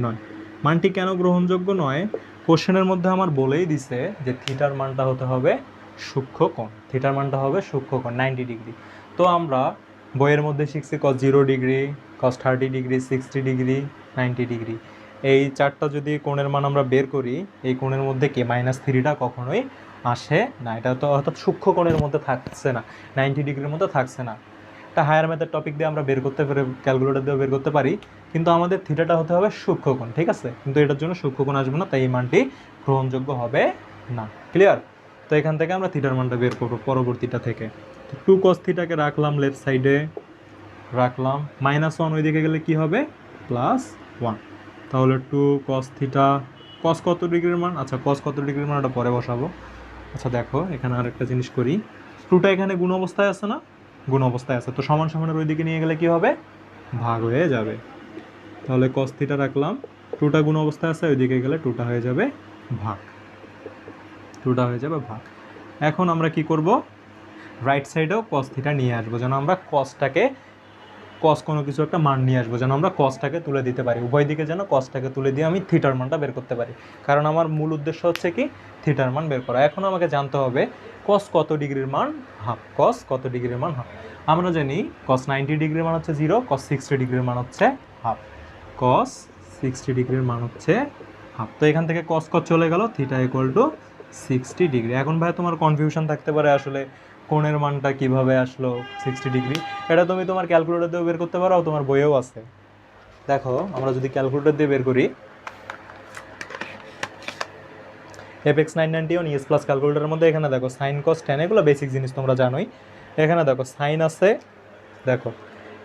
নয়। মানটি কেন গ্রহণযোগ্য নয়, কোশ্চেনের মধ্যে আমার বলেই দিছে যে থিটার মানটা হতে হবে সূক্ষ্ম কোণ, থিটার মানটা হবে সূক্ষ্ম কোণ 90 ডিগ্রি। তো আমরা বইয়ের মধ্যে শিখছি cos 0 degree, cos 30 degree, 60 degree, 90 degree, এই চারটা যদি কোণের মান আমরা বের করি, এই কোণের মধ্যে কি -3টা কখনোই আসে না, এটা তো অর্থাৎ সূক্ষ্ম কোণের মধ্যে থাকছে না, 90 ডিগ্রির মধ্যে থাকছে না। একটা হায়ার ম্যাথের টপিক দিয়ে আমরা বের করতে পারি, ক্যালকুলেটর দিয়ে বের করতে পারি, কিন্তু আমাদের থিটাটা হতে হবে সূক্ষ্মকোণ, ঠিক আছে, কিন্তু এটার জন্য সূক্ষ্মকোণ আসবে না, তাই এই মানটি গ্রহণযোগ্য হবে না। ক্লিয়ার? তো এখান থেকে আমরা থিটার মানটা বের করবো পরবর্তীটা থেকে। 2 cos θ কে রাখলাম লেফট সাইডে, রাখলাম -1 ওইদিকে গেলে কি হবে +1, তাহলে 2 cos θ, cos কত ডিগ্রির মান, আচ্ছা cos কত ডিগ্রির মান ওটা পরে বসাবো। আচ্ছা দেখো এখানে আরেকটা জিনিস করি, 2টা এখানে গুণ অবস্থায় আছে না, গুণ অবস্থায় আছে, তো সমান সমানের ওইদিকে নিয়ে গেলে কি হবে, ভাগ হয়ে যাবে। তাহলে cos θ রাখলাম, 2টা গুণ অবস্থায় আছে, ওইদিকে গেলে 2টা হয়ে যাবে ভাগ, 2টা হয়ে যাবে ভাগ। এখন আমরা কি করব, রাইট সাইডেও cos θ নিয়ে আসবো, যেন আমরা cosটাকে, cos কোনো কিছু একটা মান নিয়ে আসবো, যেন আমরা cosটাকে তুলে দিতে পারি, উভয় দিকে যেন cosটাকে তুলে দিয়ে আমি থিটার মানটা বের করতে পারি, কারণ আমার মূল উদ্দেশ্য হচ্ছে কি থিটার মান বের করা। এখন আমাকে জানতে হবে cos কত ডিগ্রির মান হাফ, cos কত ডিগ্রির মান হাফ। আমরা জানি cos 90 ডিগ্রির মান হচ্ছে 0, cos 60 ডিগ্রির মান হচ্ছে হাফ, cos 60 ডিগ্রির মান হচ্ছে হাফ। তো এখান থেকে cos cos চলে গেল, θ = 60 ডিগ্রি। এখন ভাই তোমার কনফিউশন থাকতে পারে আসলে কোণের মানটা কিভাবে আসলো 60 ডিগ্রি, এটা তুমি তোমার ক্যালকুলেটর দিয়ে বের করতে পারো, তোমার বইয়েও আছে। দেখো আমরা যদি ক্যালকুলেটর দিয়ে বের করি, FX 991 ES প্লাস ক্যালকুলেটরের মধ্যে এখানে দেখো সাইন কস ট্যান, এগুলো বেসিক জিনিস তোমরা জানোই। এখানে দেখো সাইন আছে, দেখো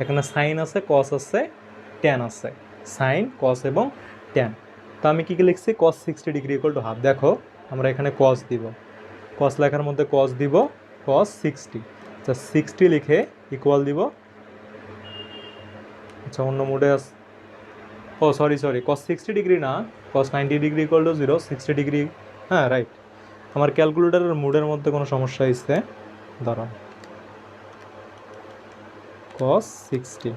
এখানে সাইন আছে, কস আছে, ট্যান আছে, সাইন কস এবং ট্যান। তো আমি কী কী লিখছি, cos 60 ডিগ্রি = হাফ। দেখো আমরা এখানে cos দিব, cos লেখার মধ্যে cos দিব, cos 60, আচ্ছা 60 লিখে ইকুয়াল দিব, আচ্ছা অন্য মোডে আস, ও সরি cos 60 ডিগ্রি না, cos 90 ডিগ্রি = 0, 60 ডিগ্রি, হ্যাঁ রাইট। আমার ক্যালকুলেটরের মুডের মধ্যে কোনো সমস্যা হয়েছে, দাঁড়াও, cos 60,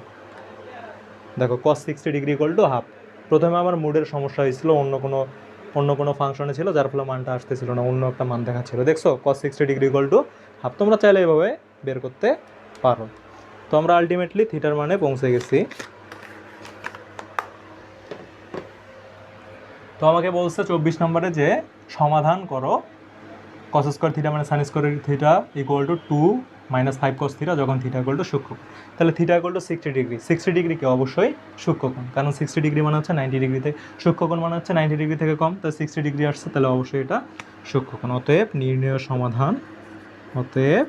দেখো cos 60 ডিগ্রি = হাফ। প্রথমে আমার মুডের সমস্যা হয়েছিল, অন্য কোনো ফাংশনে ছিল, যার ফলে মানটা আসতেছিল না, অন্য একটা মান দেখাচ্ছিল। দেখছো cos 60 ডিগ্রি = হাফ, তোমরা চাইলে এভাবে বের করতে পারো। তো আমরা আলটিমেটলি থিটার মানে পৌঁছে গেছি। তো আমাকে বলছে 24 নম্বরে যে সমাধান করো cos স্কয়ার থিটা মানে sin square theta = 2 - 5 cos theta যখন থিটা = সূক্ষ্মকোণ। তাহলে থিটা = 60 ডিগ্রি, 60 ডিগ্রি কি অবশ্যই সূক্ষ্মকোণ, কারণ 60 ডিগ্রি মানে হচ্ছে 90 ডিগ্রিতে, সূক্ষ্মকোণ মানে হচ্ছে 90 ডিগ্রি থেকে কম, তাই 60 ডিগ্রি আসছে, তাহলে অবশ্যই এটা সূক্ষ্মকোণ। অতএব নির্ণেয় সমাধান, অতএব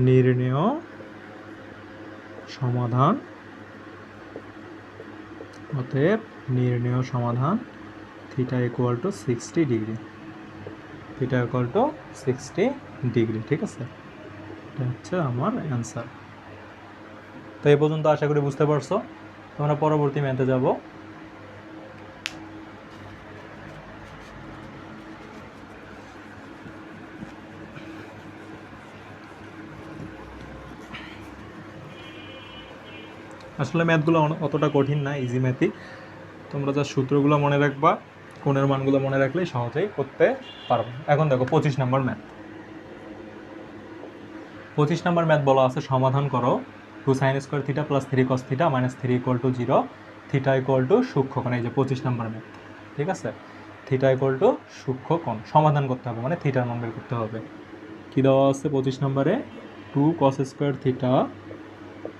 নির্ণেয় সমাধান, অতএব নির্ণেয় সমাধান থিটা = 60 ডিগ্রি, থিটা = 60 ডিগ্রি, ঠিক আছে, এটা হচ্ছে আমার অ্যান্সার। তো এই পর্যন্ত আশা করি বুঝতে পারছো। তোমরা পরবর্তী ম্যাথে যাব। আসলে ম্যাথগুলো অতটা কঠিন না, ইজি ম্যাথই, তোমরা যা সূত্রগুলো মনে রাখবা, কোণের মানগুলো মনে রাখলেই সহজেই করতে পারবে। এখন দেখো 25 নম্বর ম্যাথ। 25 নম্বর ম্যাথ বলা আছে সমাধান করো 2 sin square theta plus 3 cos theta minus 3 = 0, theta = সূক্ষ্মকোণ। এই যে 25 নম্বর ম্যাথ, ঠিক আছে, থিটা = সূক্ষ্মকোণ সমাধান করতে হবে, মানে থিটার মান বের করতে হবে। কি দেওয়া আছে 25 নম্বরে, 2 cos square theta,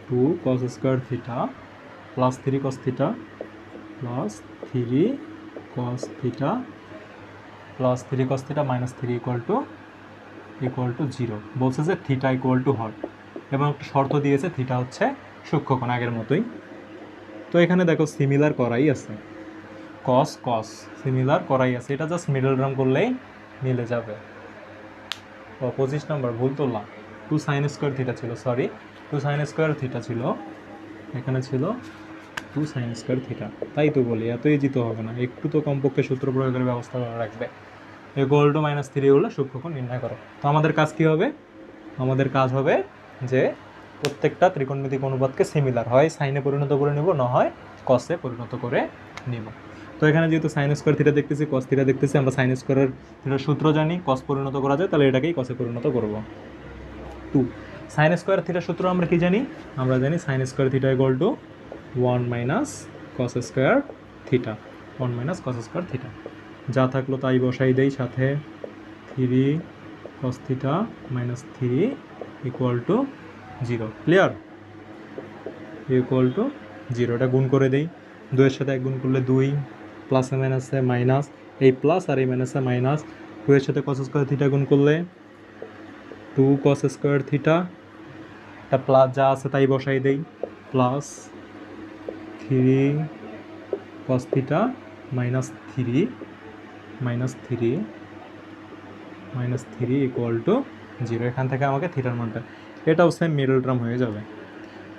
2 cos square theta plus 3 cos theta plus 3 cos theta plus 3 cos theta minus 3 = 0। বলছে যে থিটা = হর, এবং একটা শর্ত দিয়েছে থিটা হচ্ছে সূক্ষ্মকোণ আগের মতোই। তো এখানে দেখো সিমিলার করাই আছে, cos cos সিমিলার করাই আছে, এটা জাস্ট মিডল টার্ম করলেই মিলে যাবে। 25 নাম্বার ভুল তুললাম, 2 সাইন স্কোয়ার থিটা ছিল, সরি 2 সাইন স্কোয়ার থিটা ছিল, এখানে ছিল 2 সাইন স্কোয়ার থিটা। তাই তো বলি এত ইজি তো হবে না, একটু তো কমপক্ষে সূত্র প্রয়োগের ব্যবস্থা করে রাখবে। ইকুয়াল টু -3 হলে সূক্ষ্মকোণ নির্ণয় করো। তো আমাদের কাজ কি হবে? আমাদের কাজ হবে যে প্রত্যেকটা ত্রিকোণমিতিক অনুপাতকে সিমিলার হয় সাইনে পরিণত করে নেব, না হয় কসে পরিণত করে নেব। তো এখানে যেহেতু সাইন স্কোয়ার থিটা দেখতেছি, কস থিটা দেখতেছি, আমরা সাইন স্কোয়ারের থিটার সূত্র জানি, কস পরিণত করা যায়, তাহলে এটাকেই কসে পরিণত করব। 2 সাইন স্কোয়ার থিটার সূত্র আমরা কি জানি? আমরা জানি sign square theta equal to 1 minus cos square theta, 1 minus cos square theta. যা থাকলো তাই বসাই দেই, সাথে 3 cos theta minus 3 equal to 0। Clear? Equal to 0, এটা গুণ করে দেই, 2 এর সাথে 1 গুণ করলে 2, প্লাসে মাইনাসে মাইনাস, এই প্লাস আর এই মাইনাসে মাইনাস, 2 এর সাথে কস স্কোয়ার থিটা গুণ করলে 2 কস স্কোয়ার থিটা, এটা প্লাস যা আছে তাই বসাই দেই, plus 3 cos theta minus 3 equal to 0। এখান থেকে আমাকে থিটার মানটা, এটাও সেম মিডল টার্ম হয়ে যাবে।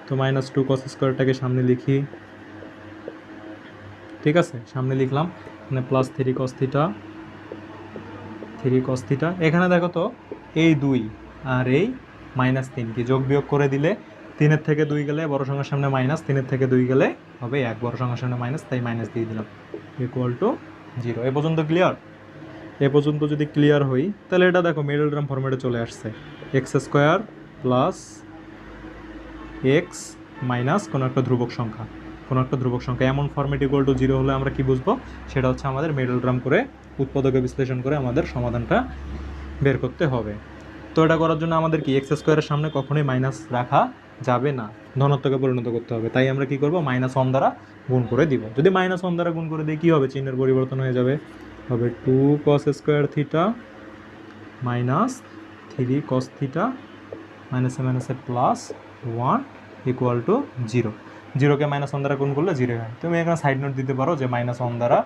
তো -2 কস স্কোয়ারটাকে সামনে লিখি, ঠিক আছে, সামনে লিখলাম, মানে প্লাস 3 কস থিটা। এখানে দেখো তো এই 2 আর এই -3 কি যোগ বিয়োগ করে দিলে, 3-এর থেকে 2 গেলে বড় সংখ্যার সামনে মাইনাস, 3-এর থেকে 2 গেলে হবে 1, বড় সংখ্যার সামনে মাইনাস, তাই মাইনাস দিয়ে দিলাম, ইকুয়াল টু 0। এ পর্যন্ত ক্লিয়ার? এ পর্যন্ত যদি ক্লিয়ার হই, তাহলে এটা দেখো মিডল টার্ম ফরম্যাটে চলে আসছে, x square plus x minus কোনো একটা ধ্রুবক সংখ্যা, এমন ফরম্যাট ইকুয়াল টু 0 হলে আমরা কি বুঝবো? সেটা হচ্ছে আমাদের মিডল টার্ম করে উৎপাদকে বিশ্লেষণ করে আমাদের সমাধানটা বের করতে হবে। তো এটা করার জন্য আমাদের কি এক্স স্কোয়ারের সামনে কখনোই মাইনাস রাখা যাবে না, ধনাত্মকে পরিণত করতে হবে। তাই আমরা কি করব? -1 দ্বারা গুণ করে দিব। যদি -1 দ্বারা গুণ করে দিই কী হবে? চিহ্নের পরিবর্তন হয়ে যাবে, হবে 2 কস square theta minus 3 cos theta মাইনাসে মাইনাসে প্লাস 1 ইকুয়াল টু 0। 0কে -1 দ্বারা গুণ করলে 0 হয়। তুমি এখানে সাইড নোট দিতে পারো যে -1 দ্বারা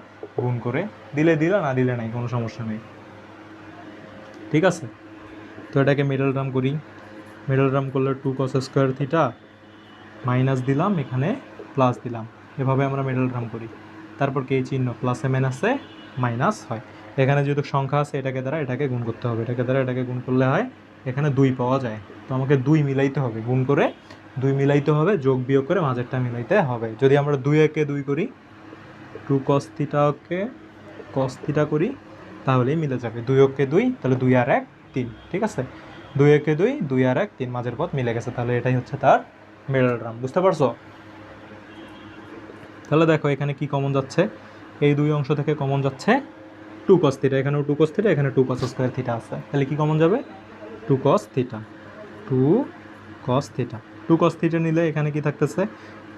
গুণ করে দিলে, না দিলে নাই, কোনো সমস্যা নেই, ঠিক আছে। তো এটাকে মিডল টার্ম করি, মিডল টার্ম করলে 2 কস স্কোয়ার থিটা মাইনাস দিলাম, এখানে প্লাস দিলাম, এভাবে আমরা মিডল টার্ম করি। তারপর কি চিহ্ন প্লাসে মাইনাসে মাইনাস হয়, এখানে যেহেতু সংখ্যা আছে এটাকে দ্বারা এটাকে গুণ করতে হবে, এটাকে দ্বারা এটাকে গুণ করলে হয় এখানে 2 পাওয়া যায়। তো আমাকে 2 মিলাইতে হবে, গুণ করে 2 মিলাইতে হবে, যোগ বিয়োগ করে মাঝেরটা মিলাইতে হবে। যদি আমরা 2-একে 2 করি, 2 কস থিটাকে কস থিটা করি, তাহলেই মিলে যাবে। 2-একে 2, তাহলে 2 আর 1 3, ঠিক আছে, 2-একে 2, 2 আর 1 3, মাঝের পথ মিলে গেছে, তাহলে এটাই হচ্ছে তার মিডল টার্ম। বুঝতে পারছো? তাহলে দেখো এখানে কি কমন যাচ্ছে, এই 2 অংশ থেকে কমন যাচ্ছে 2 কস থিটা, এখানেও 2 কস থিটা, এখানে 2 কস স্কোয়ার থিটা আছে, তাহলে কি কমন যাবে? 2 cos theta, 2 cos theta. 2 cos theta নিলে এখানে কি থাকতেছে?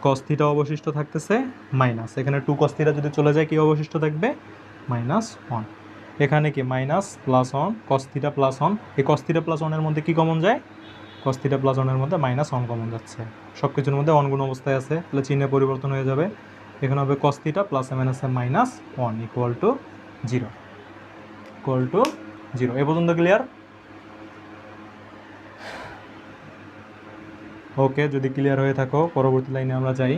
কস থিটা অবশিষ্ট থাকতেছে মাইনাস, এখানে 2 কস থিটা যদি চলে যায় কি অবশিষ্ট থাকবে? -1। এখানে কি minus plus 1 cos theta plus 1, এই কস থিটা প্লাস 1 এর মধ্যে কি কমন যায়? কস থিটা প্লাস 1 এর মধ্যে -1 কমন যাচ্ছে, সব কিছুর মধ্যে অনগুণ অবস্থায় আছে, তাহলে চিহ্নের পরিবর্তন হয়ে যাবে, এখানে হবে কস থিটা প্লাসে মাইনাসে -1 ইকুয়াল টু 0, ইকুয়াল টু 0। এ পর্যন্ত ক্লিয়ার? ওকে, যদি ক্লিয়ার হয়ে থাকো পরবর্তী লাইনে আমরা যাই।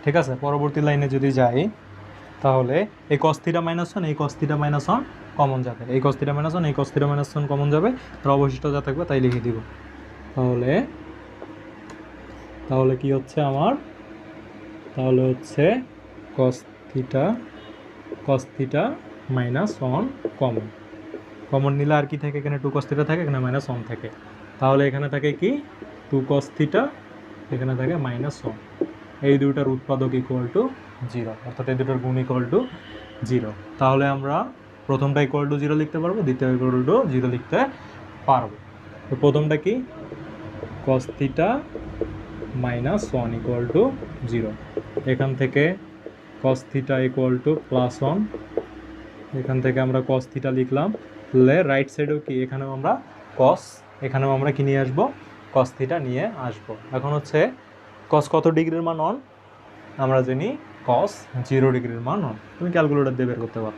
ঠিক আছে, পরবর্তী লাইনে যদি যাই, তাহলে এই cos θ - 1 এই cos θ - 1 কমন যাবে, এই cos θ - 1 এই cos θ - 1 কমন যাবে, আর অবশিষ্ট যা থাকবে তাই লিখে দিব। তাহলে কি হচ্ছে আমার? তাহলে হচ্ছে cos θ - 1 কমন নিলে আর কি থাকে? এখানে 2 cos θ থাকে, এখানে -1 থাকে, তাহলে এখানে থাকে কি 2 cos θ, এখানে থাকে -1। এই দুটার উৎপাদক ইকুয়াল টু 0, অর্থাৎ এই দুটার গুণ ইকুয়াল টু 0। তাহলে আমরা প্রথমটা ইকুয়াল টু 0 লিখতে পারবো, দ্বিতীয় ইকুয়াল টু 0 লিখতে পারবো। তো প্রথমটা কি? cos θ - 1 equal to 0। এখান থেকে cos θ ইকুয়াল টু +1, এখান থেকে আমরা cos θ লিখলাম, তাহলে রাইট সাইডেও কি এখানেও আমরা কস, এখানেও আমরা কি নিয়ে আসবো, কস থিটা নিয়ে আসবো। এখন হচ্ছে কস কত ডিগ্রির মান অন, আমরা জানি কস 0 ডিগ্রির মান অন। তুমি ক্যালকুলেটর দিয়ে বের করতে পারো,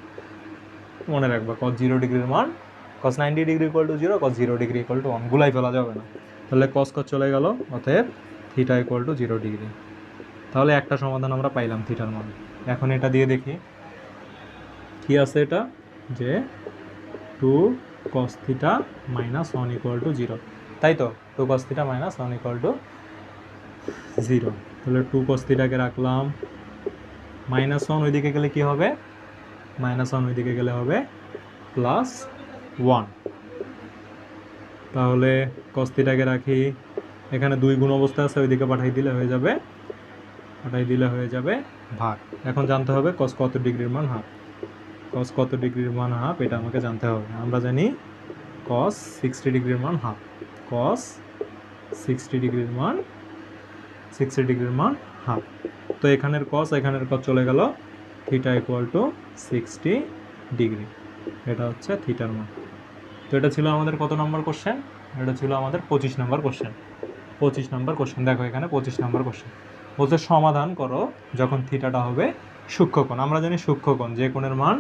মনে রাখবা কস 0 ডিগ্রির মান, কস 90 degree equal to 0, cos 0 degree equal to 1, গুলাই ফেলা যাবে না। তাহলে কস কস চলে গেল, অতএব থিটা ইকুয়াল টু 0 ডিগ্রি। তাহলে একটা সমাধান আমরা পাইলাম থিটার মান। এখন এটা দিয়ে দেখি কি আছে, এটা যে 2 cos theta minus 1 equal to 0, তাই তো 2 cos theta minus 1 equal to 0। তাহলে 2 cos থিটাকে রাখলাম, মাইনাস 1 ওইদিকে গেলে কি হবে, মাইনাস 1 ওইদিকে গেলে হবে প্লাস 1। তাহলে cos থিটাকে রাখি, এখানে 2 গুণ অবস্থা আছে, ওইদিকে পাঠাই দিলে হয়ে যাবে ভাগ। এখন জানতে হবে cos কত ডিগ্রির মান হাফ, cos কত ডিগ্রির মান হাফ এটা আমাকে জানতে হবে। আমরা জানি cos 60 ডিগ্রির মান হাফ, cos 60 ডিগ্রির মান হাফ। তো এখানের cos চলে গেল, থিটা ইকুয়াল টু 60 ডিগ্রি, এটা হচ্ছে থিটার মান। তো এটা ছিল আমাদের কত নম্বর কোশ্চেন, এটা ছিল আমাদের 25 নম্বর কোশ্চেন। 25 নম্বর কোশ্চেন, দেখো এখানে 25 নম্বর কোশ্চেন বলছে সমাধান করো যখন থিটাটা হবে সূক্ষ্মকোণ। আমরা জানি সূক্ষ্মকোণ যে কোণের মান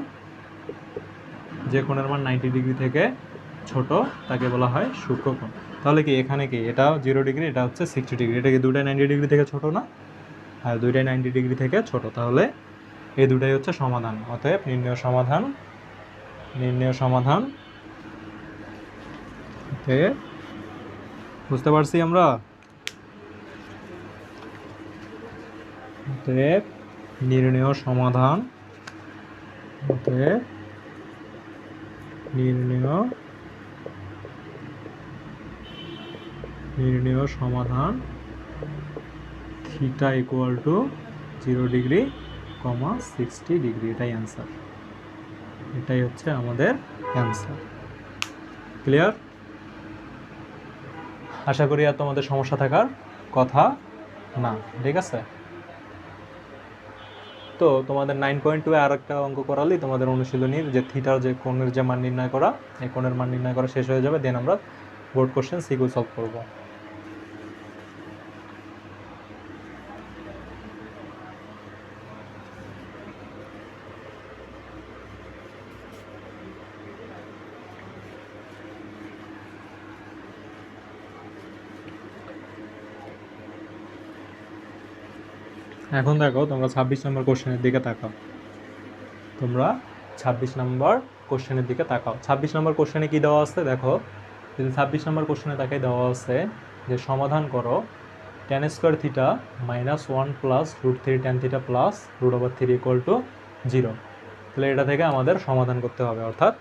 90 ডিগ্রি থেকে ছোট তাকে বলা হয় সূক্ষ্মকোণ। তাহলে কি এখানে কি এটা 0 ডিগ্রি, এটা হচ্ছে 60 ডিগ্রি, এটা কি দুটাই 90 ডিগ্রি থেকে ছোট না? আর দুইটাই 90 ডিগ্রি থেকে ছোট, তাহলে এই দুটাই হচ্ছে সমাধান। অতএব নির্ণয় সমাধান বুঝতে পারছি আমরা। অতএব নির্ণয় সমাধান theta equal to 0 degree, 60 degree, এটাই অ্যান্সার, এটাই হচ্ছে আমাদের অ্যান্সার। ক্লিয়ার? আশা করি আর তোমাদের সমস্যা থাকার কথা না, ঠিক আছে? তো তোমাদের 9.2 আর একটা অঙ্ক করালেই তোমাদের অনুশীলনীর যে থিটার যে কোণের যে মান নির্ণয় করা, এই কোণের মান নির্ণয় করা শেষ হয়ে যাবে। দেন আমরা বোর্ড কোশ্চেন সিকিউ সলভ করবো। এখন দেখো তোমরা 26 নম্বর কোশ্চেনের দিকে তাকাও। 26 নম্বর কোশ্চেনে কি দেওয়া আছে দেখো, যদি 26 নম্বর কোশ্চেনে তাকে দেওয়া আছে যে সমাধান করো tan square theta minus 1 plus √3 tan theta plus √3 equal to 0। তাহলে এটা থেকে আমাদের সমাধান করতে হবে, অর্থাৎ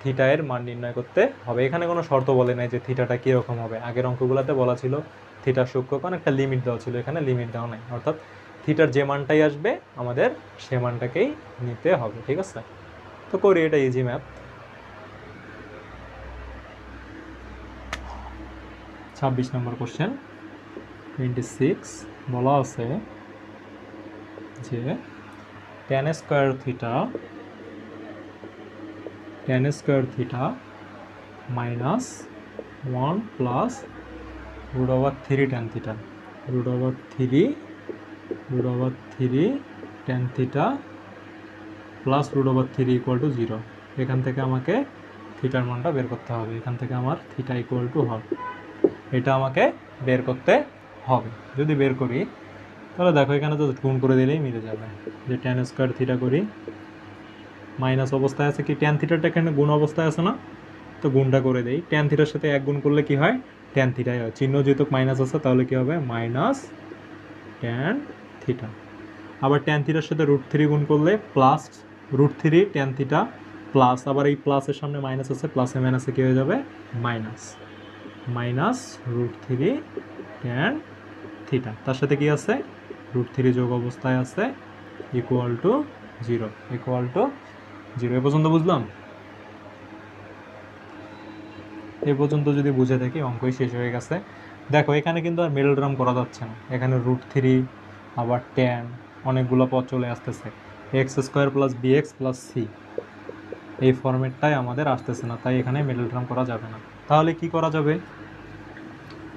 থিটা এর মান নির্ণয় করতে হবে। এখানে কোনো শর্ত বলে নাই যে থিটাটা কীরকম হবে। আগের অঙ্কগুলোতে বলা ছিল থিটার সূক্ষ্মকোণ, একটা লিমিট দেওয়া ছিল, এখানে লিমিট দেওয়া নাই, অর্থাৎ থিটার যে মানটাই আসবে আমাদের সে মানটাকেই নিতে হবে, ঠিক আছে? তো করি, এটা ইজি ম্যাথ। 26 নম্বর কোশ্চেন 26 বলা আছে যে tan square theta minus 1 plus √3 tan theta, √3 tan theta plus √3 equal to 0। এখান থেকে আমাকে থিটার মানটা বের করতে হবে, এখান থেকে আমার থিটা ইকুয়াল টু হবে, এটা আমাকে বের করতে হবে। যদি বের করি তাহলে দেখো এখানে তো গুণ করে দিলেই মিলে যাবে, যে tan স্কোয়ার থিটা করি, মাইনাস অবস্থায় আছে কি tan থিটাটা এখানে গুণ অবস্থায় আছে না, তো গুণটা করে দেই। tan থিটার সাথে 1 গুণ করলে কি হয়, tan থিটাই হয়, চিহ্ন যেহেতু মাইনাস আছে তাহলে কি হবে মাইনাস tan থিটা। আবার tan থিটার সাথে √3 গুণ করলে প্লাস √3 tan থিটা প্লাস, আবার এই প্লাসের সামনে মাইনাস আছে, প্লাসে মাইনাসে কি হয়ে যাবে মাইনাস √3 tan থিটা, তার সাথে কি আছে √3 যোগ অবস্থায় আছে ইকুয়াল টু 0। এ পর্যন্ত বুঝলাম? এ পর্যন্ত যদি বুঝে থাকি অঙ্কই শেষ হয়ে গেছে। দেখো এখানে কিন্তু আর মিডল টার্ম করা যাচ্ছে না, এখানে √3 আবার tan অনেকগুলো পদ চলে আসতেছে, x² + bx + c। এই ফরম্যাটটাই আমাদের আসতেছে না, তাই এখানে মিডল টার্ম করা যাবে না। তাহলে কি করা যাবে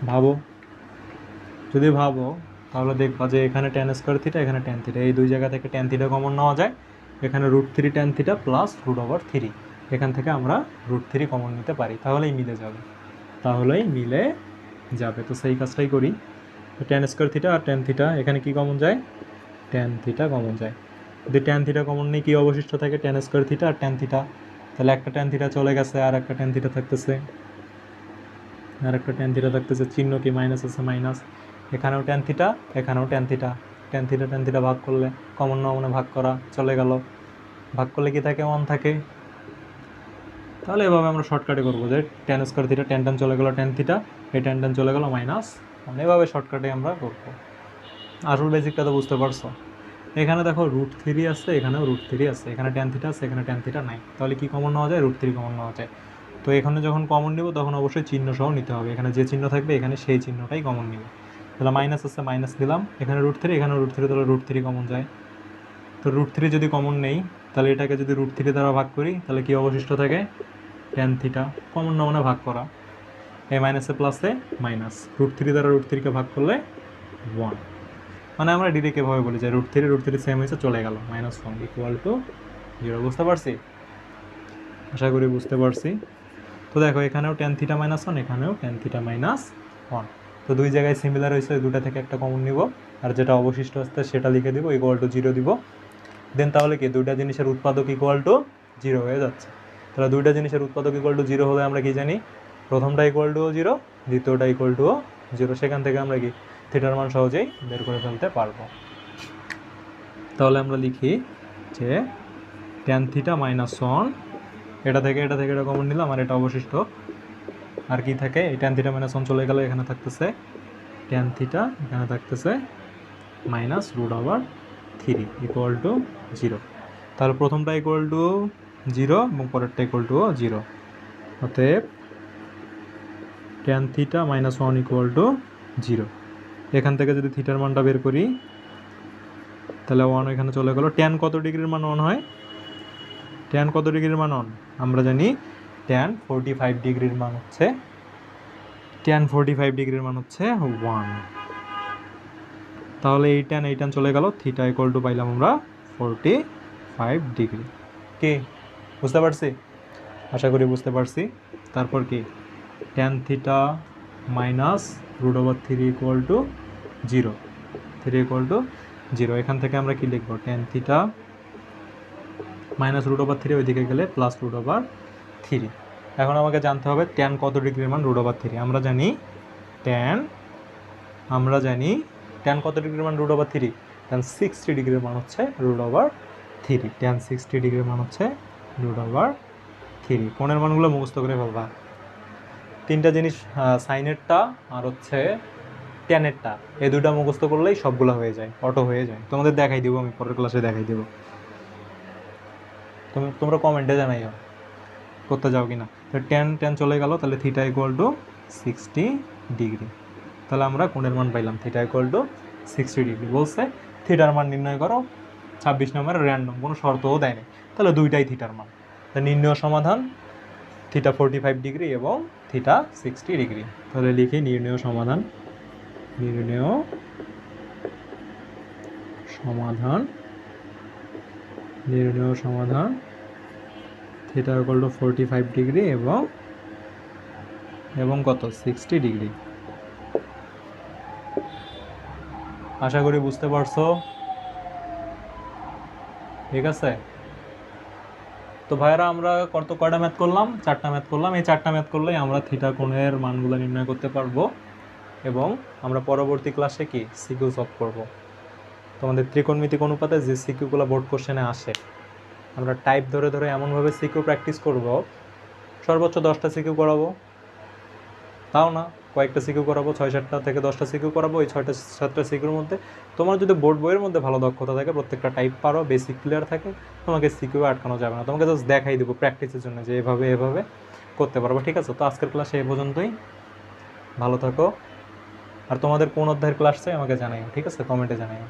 ভাবো, যদি ভাবো তাহলে দেখবা যে এখানে ট্যান স্কোয়ার থিটা, এখানে ট্যান থিটা, এই দুই জায়গা থেকে ট্যান থিটা কমন নেওয়া যায়। এখানে √3 ট্যান থিটা প্লাস √3, এখান থেকে আমরা √3 কমন নিতে পারি, তাহলেই মিলে যাবে, তাহলেই মিলে যাবে। তো সেই কাজটাই করি। ট্যান স্কোয়ার থিটা আর ট্যান থিটা, এখানে কি কমন যায়, ট্যান থিটা কমন যায়। যদি ট্যান থিটা কমন নেই, কি অবশিষ্ট থাকে, ট্যান স্কোয়ার থিটা আর ট্যান থিটা। তাহলে একটা ট্যান থিটা চলে গেছে, আর একটা ট্যান থিটা থাকতেছে, আর একটা ট্যান থিটা থাকতেছে, চিহ্ন কি মাইনাস আছে, মাইনাস। এখানেও ট্যান থিটা, এখানেও tan theta, tan theta tan theta ভাগ করলে কমন না মানে ভাগ করা চলে গেল, ভাগ করলে কি থাকে, 1 থাকে। তাহলে এভাবে আমরা শর্টকাটে করবো যে tan square theta, tan tan চলে গেলো ট্যান থিটা, এই ট্যান ট্যান চলে গেলো মাইনাস, মানে এভাবে শর্টকাটে আমরা করবো। আসল বেসিকটা তো বুঝতে পারছো। এখানে দেখো √3 আছে, এখানেও √3 আছে, এখানে ট্যান থিটা আছে, এখানে ট্যান থিটা নাই, তাহলে কি কমন নেওয়া যায়, √3 কমন নেওয়া যায়। তো এখানে যখন কমন নিব তখন অবশ্যই চিহ্ন সহ নিতে হবে, এখানে যে চিহ্ন থাকবে এখানে সেই চিহ্নটাই কমন নিব। তাহলে মাইনাস আছে, মাইনাস দিলাম, এখানে √3, এখানে √3, তাহলে √3 কমন যায়। তো √3 যদি কমন নেই, তাহলে এটাকে যদি √3 দ্বারা ভাগ করি, তাহলে কি অবশিষ্ট থাকে, ট্যান থিটা, কমন না মানে ভাগ করা, এই মাইনাসে প্লাসে মাইনাস, √3 দ্বারা √3কে ভাগ করলে 1, মানে আমরা ডিরেক্ট এভাবে বলি যে √3 সেম হয়েছে, চলে গেল, -1 = 0। বুঝতে পারছি, আশা করি বুঝতে পারছি। তো দেখো এখানেও ট্যান থিটা -1, এখানেও ট্যান থিটা -1। তো দুই জায়গায় সিমিলার হয়েছে, দুটা থেকে একটা কমন নিব, আর যেটা অবশিষ্ট আসছে সেটা লিখে দিব, =0 দিব। দেন তাহলে কি দুইটা জিনিসের উৎপাদক =0 হয়ে যাচ্ছে। তাহলে দুইটা জিনিসের উৎপাদক =0 হলে আমরা কি জানি, প্রথমটা =0, দ্বিতীয়টা =0, সেখান থেকে আমরা কি থিটার মান সহজেই বের করে ফেলতে পারবো। তাহলে আমরা লিখি যে ট্যান থিটা -1, এটা থেকে এটা কমন নিলাম, আর এটা অবশিষ্ট, আর কি থাকে, এই ট্যান থিটা -1 চলে গেল, এখানে থাকতেছে ট্যান থিটা, এখানে থাকতেছে -√3 = 0। তাহলে প্রথমটা =0 এবং পরেরটা =0, অতএব ট্যান থিটা -1 = 0। এখান থেকে যদি থিটার মানটা বের করি, তাহলে 1 এখানে চলে গেল। ট্যান কত ডিগ্রির মান 1 হয়, ট্যান কত ডিগ্রির মান 1 আমরা জানি, ট্যান 45 ডিগ্রির মান হচ্ছে, ট্যান 45 ডিগ্রির মান হচ্ছে 1। তাহলে এই ট্যান চলে গেল, থিটা পাইলাম আমরা 45 ডিগ্রি। কি বুঝতে পারছি, আশা করি বুঝতে পারছি। তারপর কি ট্যান থিটা -√3 = 0, 3 = 0। এখান থেকে আমরা কি লিখবো, ট্যান থিটা -√3 ওইদিকে গেলে +√3। এখন আমাকে জানতে হবে ট্যান কত ডিগ্রির মান √3। আমরা জানি ট্যান কত ডিগ্রির মান √3, ট্যান 60 ডিগ্রির মান হচ্ছে √3, ট্যান 60 ডিগ্রির মান হচ্ছে √3। কোণের মানগুলো মুখস্থ করে ফেলবা, তিনটা জিনিস, সাইনেরটা আর হচ্ছে ট্যানেরটা, এই দুটা মুখস্থ করলেই সবগুলো হয়ে যায়, অটো হয়ে যায়। তোমাদের দেখাই দিব, আমি পরের ক্লাসে দেখাই দেবো, তোমরা কমেন্টে জানাইও করতে যাও কিনা। তো ট্যান চলে গেল, তাহলে থিটা =60 ডিগ্রি। তাহলে আমরা কোণের মান পাইলাম, থিটা =60 ডিগ্রি। বলছে থিটার মান নির্ণয় করো, 26 নম্বরের র্যান্ডম, কোনো শর্তও দেয় না, তাহলে দুইটাই থিটার মান। তাহলে নির্ণয় সমাধান থিটা 45 ডিগ্রি এবং থিটা 60 ডিগ্রি। তাহলে লিখি নির্ণয় সমাধান থিটা =45 ডিগ্রি এবং কত, 60 ডিগ্রি। আশা করি বুঝতে পারছো, ঠিক আছে। তো ভাইরা আমরা কয়টা ম্যাথ করলাম, 4টা ম্যাথ করলাম। এই 4টা ম্যাথ করলেই আমরা থিটা কোণের মানগুলো নির্ণয় করতে পারবো, এবং আমরা পরবর্তী ক্লাসে কি সিকিউ সলভ করব। তোমাদের ত্রিকোণমিতিক অনুপাতে যে সিকিউগুলো বোর্ড কোশ্চেনে আসে, আমরা টাইপ ধরে ধরে এমনভাবে সিকিউ প্র্যাকটিস করব, সর্বোচ্চ 10টা সিকিউ করাবো, তাও না কয়েকটা সিকিউ করাবো, 6-7টা থেকে 10টা সিকিউ করাবো। এই 6-7টা সিকিউর মধ্যে তোমার যদি বোর্ড বইয়ের মধ্যে ভালো দক্ষতা থাকে, প্রত্যেকটা টাইপ পারো, বেসিক ক্লিয়ার থাকে, তোমাকে সিকিউ আটকানো যাবে না। তোমাকে জাস্ট দেখাই দেবো প্র্যাকটিসের জন্য যে এভাবে করতে পারবো, ঠিক আছে। তো আজকের ক্লাসে এই পর্যন্তই, ভালো থাকো। আর তোমাদের কোন অধ্যায়ের ক্লাস চাই আমাকে জানাইও, ঠিক আছে, কমেন্টে জানাইও।